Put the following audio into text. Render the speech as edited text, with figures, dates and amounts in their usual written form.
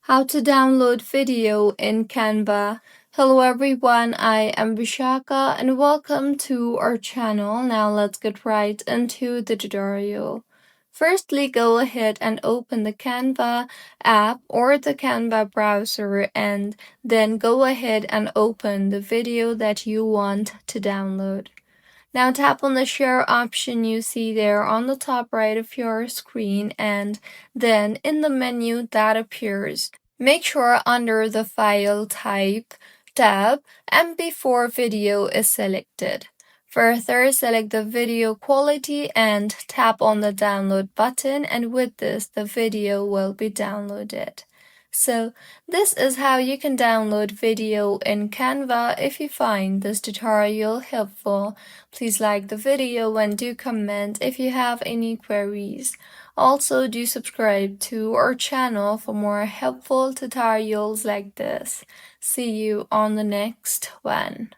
How to download video in Canva. Hello everyone, I am Vishaka and welcome to our channel. Now let's get right into the tutorial. Firstly, go ahead and open the Canva app or the Canva browser and then go ahead and open the video that you want to download. Now tap on the share option you see there on the top right of your screen, and then in the menu that appears, make sure under the file type tab MP4 video is selected. Further, select the video quality and tap on the download button, and with this the video will be downloaded. So this is how you can download video in Canva. If you find this tutorial helpful, please like the video and do comment if you have any queries. Also, do subscribe to our channel for more helpful tutorials like this. See you on the next one.